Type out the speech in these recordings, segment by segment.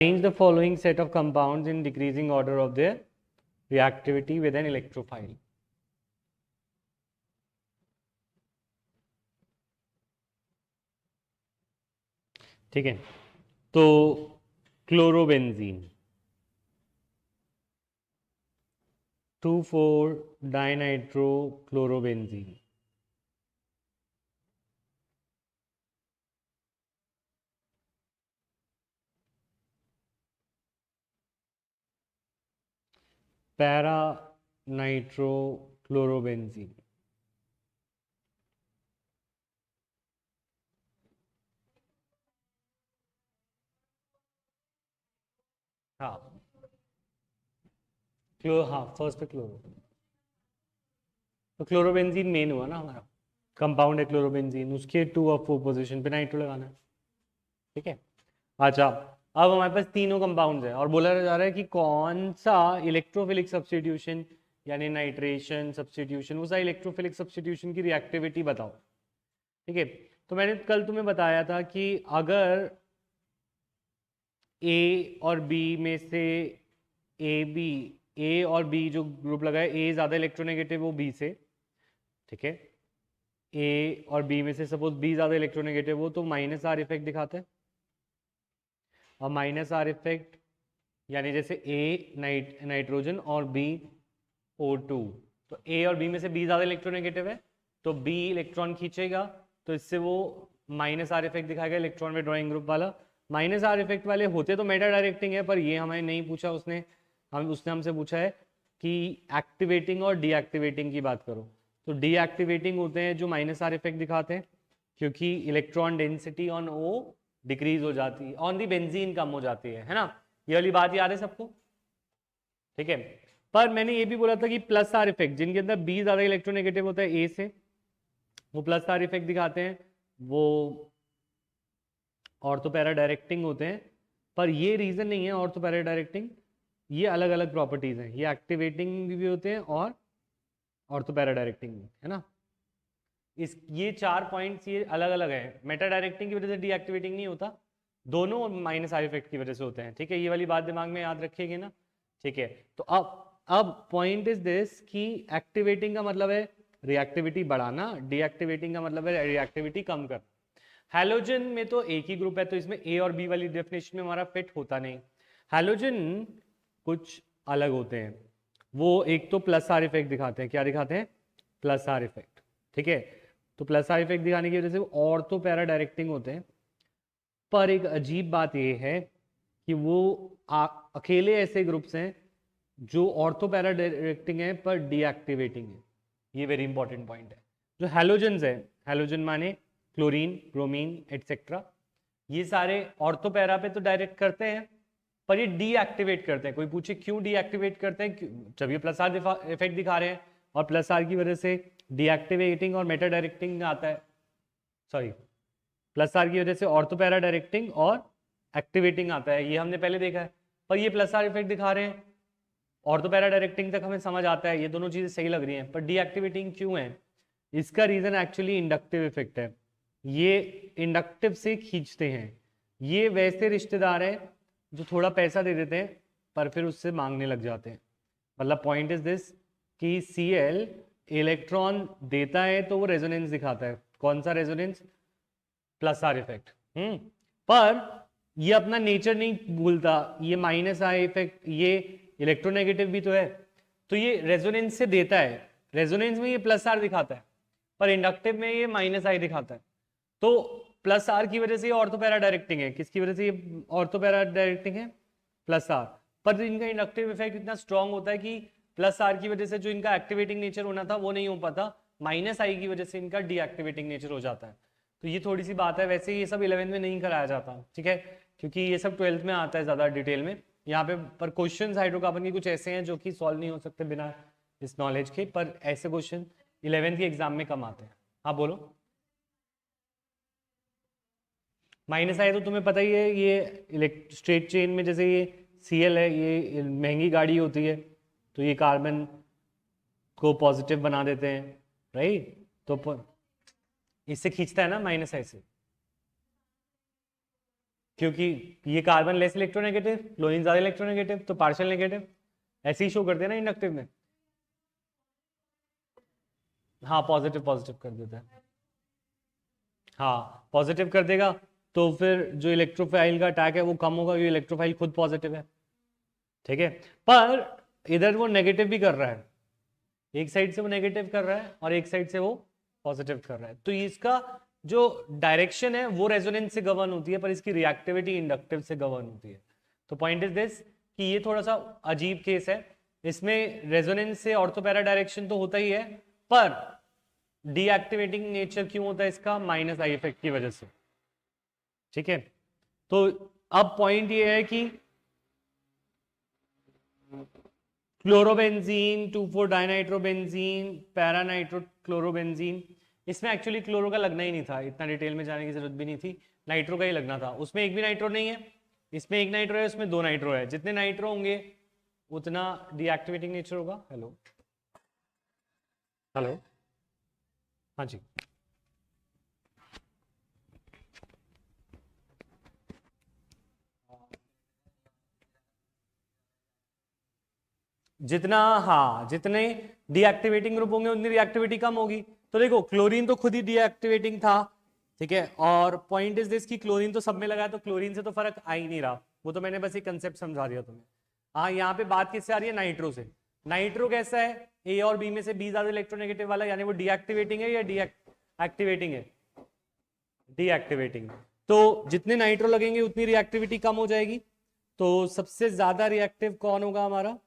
Arrange the following set of compounds in decreasing order of their reactivity with an electrophile. ठीक है, तो chlorobenzene 2,4-डाइनाइट्रोक्लोरोबेंजीन, para nitrochlorobenzene, हाँ first पे chloro, तो chlorobenzene main हुआ ना हमारा कंपाउंड है क्लोरोबेंजीन, उसके 2 और 4 पोजीशन पे नाइट्रो लगाना है। ठीक है, अच्छा अब हमारे पास तीनों कंपाउंड्स हैं और बोला जा रहा है कि कौन सा इलेक्ट्रोफिलिक सब्स्टिट्यूशन यानी नाइट्रेशन सब्स्टिट्यूशन, वो सा इलेक्ट्रोफिलिक सब्स्टिट्यूशन की रिएक्टिविटी बताओ। ठीक है, तो मैंने कल तुम्हें बताया था कि अगर ए और बी में से ए और बी जो ग्रुप लगा है, ए ज़्यादा इलेक्ट्रोनेगेटिव हो बी से, ठीक है, ए और बी में से सपोज बी ज़्यादा इलेक्ट्रोनेगेटिव हो तो माइनस आर इफेक्ट दिखाते हैं। और माइनस आर इफेक्ट यानी जैसे ए नाइट्रोजन और बी O2, तो ए और बी में से बी ज़्यादा इलेक्ट्रोनेगेटिव है तो बी इलेक्ट्रॉन खींचेगा, तो इससे वो माइनस आर इफेक्ट दिखाएगा इलेक्ट्रॉन विड्रॉइंग ग्रुप वाला। माइनस आर इफेक्ट वाले होते तो मेटा डायरेक्टिंग है, पर ये हमें नहीं पूछा उसने हमसे पूछा है कि एक्टिवेटिंग और डीएक्टिवेटिंग की बात करो। तो डीएक्टिवेटिंग होते हैं जो माइनस आर इफेक्ट दिखाते हैं, क्योंकि electron density on O decrease हो जाती है, ऑन दी बेंजीन कम हो जाती है ना। ये वाली बात याद है सबको? ठीक है, पर मैंने ये भी बोला था कि प्लस आर इफेक्ट जिनके अंदर बी ज्यादा इलेक्ट्रोनेगेटिव होता है ए से, वो प्लस आर इफेक्ट दिखाते हैं, वो ऑर्थोपैरा डायरेक्टिंग होते हैं। पर ये रीजन नहीं है ऑर्थोपैरा डायरेक्टिंग, ये अलग अलग प्रॉपर्टीज हैं, ये एक्टिवेटिंग भी होते हैं और ऑर्थोपैरा डायरेक्टिंग भी, है ना। ये 4 पॉइंट्स ये अलग अलग है, मेटा डायरेक्टिंग की वजह से डीएक्टिवेटिंग नहीं होता, दोनों माइनस आर इफेक्ट की वजह से होते हैं। ठीक है, ये वाली बात दिमाग में याद रखिएगा ना। ठीक है, तो अब पॉइंट इज दिस कि एक्टिवेटिंग का मतलब है रिएक्टिविटी बढ़ाना, डीएक्टिवेटिंग का मतलब है रिएक्टिविटी कम करना। हैलोजन में तो एक ही ग्रुप है, तो इसमें ए और बी वाली डेफिनेशन में हमारा फिट होता नहीं। हैलोजन कुछ अलग होते हैं, वो एक तो प्लस आर इफेक्ट दिखाते हैं। क्या दिखाते हैं? Plus are effect. ठीक है, तो प्लस आर इफेक्ट दिखाने की वजह से वो ऑर्थोपैरा डायरेक्टिंग होते हैं। पर एक अजीब बात यह है कि वो अकेले ऐसे ग्रुप्स हैं जो ऑर्थोपैरा डायरेक्टिंग है पर डीएक्टिवेटिंग है। ये वेरी इंपॉर्टेंट पॉइंट है। जो हैलोजन्स है, हैलोजन माने क्लोरीन, ब्रोमीन एटसेट्रा, ये सारे ऑर्थोपैरा पे तो डायरेक्ट करते हैं पर ये डीएक्टिवेट करते हैं। कोई पूछे क्यों डीएक्टिवेट करते हैं, जब ये प्लस आर इफेक्ट दिखा रहे हैं और प्लस आर की वजह से डीएक्टिवेटिंग और मेटा डायरेक्टिंग आता है, सॉरी प्लस आर की वजह से ऑर्थोपैरा डायरेक्टिंग और एक्टिवेटिंग आता है, ये हमने पहले देखा है। पर ये प्लस आर इफेक्ट दिखा रहे हैं, ऑर्थोपैरा डायरेक्टिंग तक हमें समझ आता है, ये दोनों चीजें सही लग रही हैं, पर डीएक्टिवेटिंग क्यों है? इसका रीजन एक्चुअली इंडक्टिव इफेक्ट है। ये इंडक्टिव से खींचते हैं। ये वैसे रिश्तेदार हैं जो थोड़ा पैसा दे देते हैं पर फिर उससे मांगने लग जाते हैं। मतलब पॉइंट इज दिस कि Cl इलेक्ट्रॉन देता है तो वो रेजोनेंस दिखाता है। कौन सा रेजोनेंस? Plus are effect. पर ये अपना नेचर नहीं भूलता, ये माइनस आर इफेक्ट, ये इलेक्ट्रोनेगेटिव भी तो है, तो ये रेजोनेंस से देता है। रेजोनेंस में ये प्लस आर दिखाता है पर इंडक्टिव में ये माइनस आई दिखाता है। तो प्लस आर की वजह से ये ऑर्थोपैरा डायरेक्टिंग है। किसकी वजह से ये ऑर्थोपैरा डायरेक्टिंग है? Plus R. पर इनका इंडक्टिव इफेक्ट इतना स्ट्रांग होता है कि प्लस आर की वजह से जो इनका एक्टिवेटिंग नेचर होना था वो नहीं हो पाता, माइनस आई की वजह से इनका डीएक्टिवेटिंग नेचर हो जाता है। तो ये थोड़ी सी बात है, वैसे ये सब 11th में नहीं कराया जाता, ठीक है, क्योंकि ये सब 12th में आता है ज़्यादा डिटेल में यहाँ पे। पर क्वेश्चंस हाइड्रोकार्बन के कुछ ऐसे हैं जो कि सॉल्व नहीं हो सकते बिना इस नॉलेज के, पर ऐसे क्वेश्चन 11th के एग्जाम में कम आते हैं। हाँ बोलो। माइनस आई तो तुम्हें पता ही है, ये स्ट्रेट चेन में जैसे ये Cl है, ये महंगी गाड़ी होती है तो ये कार्बन को पॉजिटिव बना देते हैं, राइट, तो इससे खींचता है ना माइनस आई से। क्योंकि ये कार्बन लेस इलेक्ट्रोनेगेटिव, क्लोरीन ज्यादा इलेक्ट्रोनेगेटिव, तो पार्शियल नेगेटिव ऐसे ही शो करते हैं ना इंडक्टिव में। हाँ पॉजिटिव पॉजिटिव कर देता है, हाँ पॉजिटिव कर देगा, तो फिर जो इलेक्ट्रोफाइल का अटैक है वो कम होगा, ये इलेक्ट्रोफाइल खुद पॉजिटिव है, ठीक है। पर इधर वो नेगेटिव भी कर रहा है, एक साइड से वो नेगेटिव कर रहा है और एक साइड से वो पॉजिटिव कर रहा है, तो इसका जो डायरेक्शन है वो रेजोनेंस से गवर्न होती है, पर इसकी रिएक्टिविटी इंडक्टिव से गवर्न होती है। तो पॉइंट इज दिस कि ये थोड़ा सा अजीब केस है, इसमें रेजोनेंस से ऑर्थोपैरा डायरेक्शन तो होता ही है, पर डीएक्टिवेटिंग नेचर क्यों होता है इसका, माइनस आई इफेक्ट की वजह से, ठीक है। तो अब पॉइंट ये है कि क्लोरोबेंजीन 2,4 डाइनाइट्रोबेंजीन पैरानाइट्रो क्लोरोबेंजीन, इसमें एक्चुअली क्लोरो का लगना ही नहीं था, इतना डिटेल में जाने की जरूरत भी नहीं थी, नाइट्रो का ही लगना था। उसमें एक भी नाइट्रो नहीं है, इसमें एक नाइट्रो है, उसमें दो नाइट्रो है, जितने नाइट्रो होंगे उतना डीएक्टिवेटिंग नेचर होगा। हेलो हेलो, हाँ जी, जितना, हाँ जितने डीएक्टिवेटिंग ग्रुप होंगे उतनी रिएक्टिविटी कम होगी। तो देखो क्लोरीन तो खुद ही डीएक्टिवेटिंग था, ठीक है, और पॉइंट इज दिस कि क्लोरीन तो सब में लगा है, तो क्लोरीन से तो फर्क आ ही नहीं रहा, वो तो मैंने बस एक कंसेप्ट समझा दिया तुम्हें। हाँ यहाँ पे बात किससे आ रही है, नाइट्रो से। नाइट्रो कैसा है, ए और बी में से बी ज्यादा इलेक्ट्रोनेगेटिव वाला, यानी वो डीएक्टिवेटिंग है या डीएक्टिवेटिंग है, डीएक्टिवेटिंग। तो जितने नाइट्रो लगेंगे उतनी रिएक्टिविटी कम हो जाएगी, तो सबसे ज्यादा रिएक्टिव कौन होगा हमारा,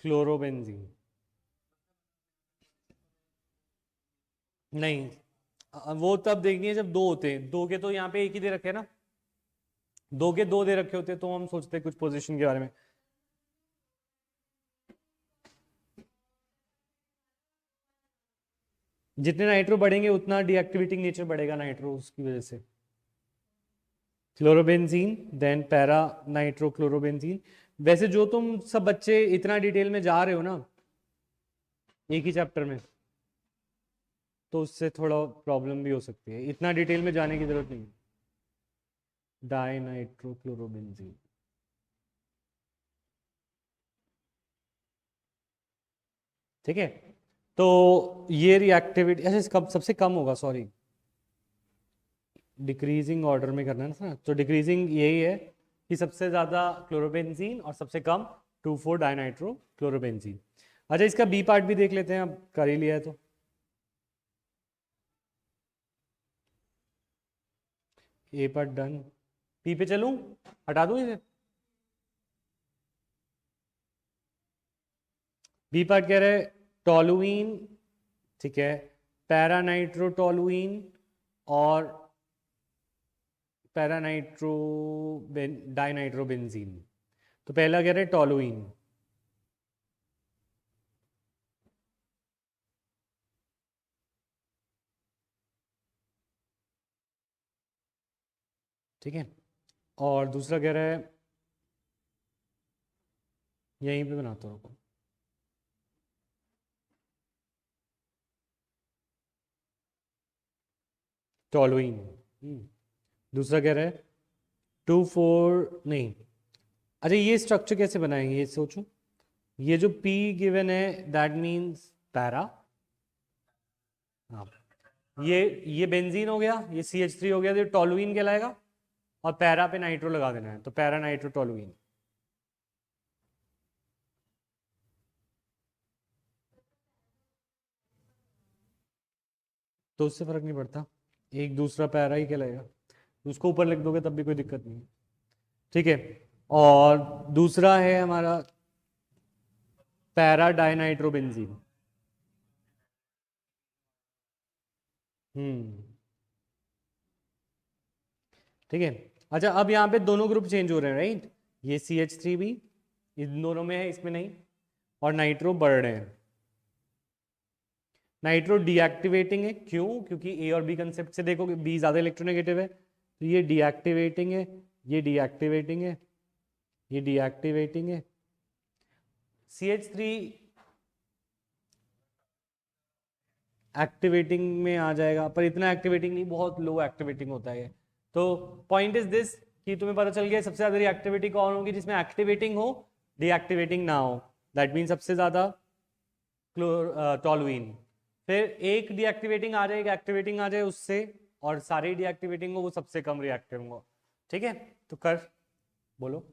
क्लोरोबेंजीन। नहीं, वो तब देखेंगे जब दो होते हैं, दो के तो यहाँ पे एक ही दे रखे हैं ना, दो के दो दे रखे होते तो हम सोचते कुछ पोजीशन के बारे में। जितने नाइट्रो बढ़ेंगे उतना डीएक्टिवेटिंग नेचर बढ़ेगा नाइट्रो की वजह से। Chlorobenzene then para nitro chlorobenzene. वैसे जो तुम सब बच्चे इतना डिटेल में जा रहे हो ना एक ही चैप्टर में, तो उससे थोड़ा प्रॉब्लम भी हो सकती है, इतना डिटेल में जाने की जरूरत नहीं है। डाई नाइट्रो क्लोरोबेंजीन, ठीक है। तो ये रिएक्टिविटी ऐसे कब सबसे कम होगा, सॉरी डिक्रीजिंग ऑर्डर में करना है ना, तो डिक्रीजिंग यही है कि सबसे ज़्यादा क्लोरोबेंजीन और सबसे कम 2,4 डाइनाइट्रो क्लोरोबेंजीन। अच्छा इसका बी पार्ट भी देख लेते हैं, अब कर ही लिया है तो। ए पार्ट डन, पी पे चलूं, हटा दूं इसे। बी पार्ट कह रहे टोलुइन, ठीक है, पैरानाइट्रोटोलुइन और पैरानाइट्रो डाइनाइट्रोबेंजीन। तो पहला कह रहे टोलुइन, ठीक है, और दूसरा कह रहा है, यहीं पे बनाता हूँ, टोलुइन। दूसरा कह रहा है 2,4 नहीं, अच्छा ये स्ट्रक्चर कैसे बनाएंगे ये सोचो, ये जो P गिवन है दैट मीन्स पैरा, हाँ ये बेंजीन हो गया, ये CH3 हो गया, तो ये टोलुइन कहलाएगा, और पैरा पे नाइट्रो लगा देना है, तो पैरा नाइट्रो टोलुइन। तो उससे फर्क नहीं पड़ता, एक दूसरा पैरा ही कहलाएगा, उसको ऊपर लिख दोगे तब भी कोई दिक्कत नहीं, ठीक है। और दूसरा है हमारा पैरा डाइनाइट्रोबेंजीन। ठीक है। अच्छा अब यहाँ पे दोनों ग्रुप चेंज हो रहे हैं, राइट, ये CH3 भी इन दोनों में है, इसमें नहीं, और नाइट्रो बढ़ रहे हैं। नाइट्रो डीएक्टिवेटिंग है, क्यों, क्योंकि ए और बी कंसेप्ट से देखोगे बी ज्यादा इलेक्ट्रोनेगेटिव है, तो ये डीएक्टिवेटिंग है, ये डीएक्टिवेटिंग है, ये डीएक्टिवेटिंग है। CH3 एक्टिवेटिंग में आ जाएगा, पर इतना एक्टिवेटिंग नहीं, बहुत लो एक्टिवेटिंग होता है। तो पॉइंट इज दिस कि तुम्हें पता चल गया सबसे ज्यादा रिएक्टिविटी कौन होगी, जिसमें एक्टिवेटिंग हो डीएक्टिवेटिंग ना हो, दैट मीन सबसे ज्यादा टॉलुइन। फिर एक डीएक्टिवेटिंग आ जाए, एक एक्टिवेटिंग आ जाए उससे, और सारे डीएक्टिवेटिंग हो वो सबसे कम रिएक्टिव हो। ठीक है, तो कर बोलो।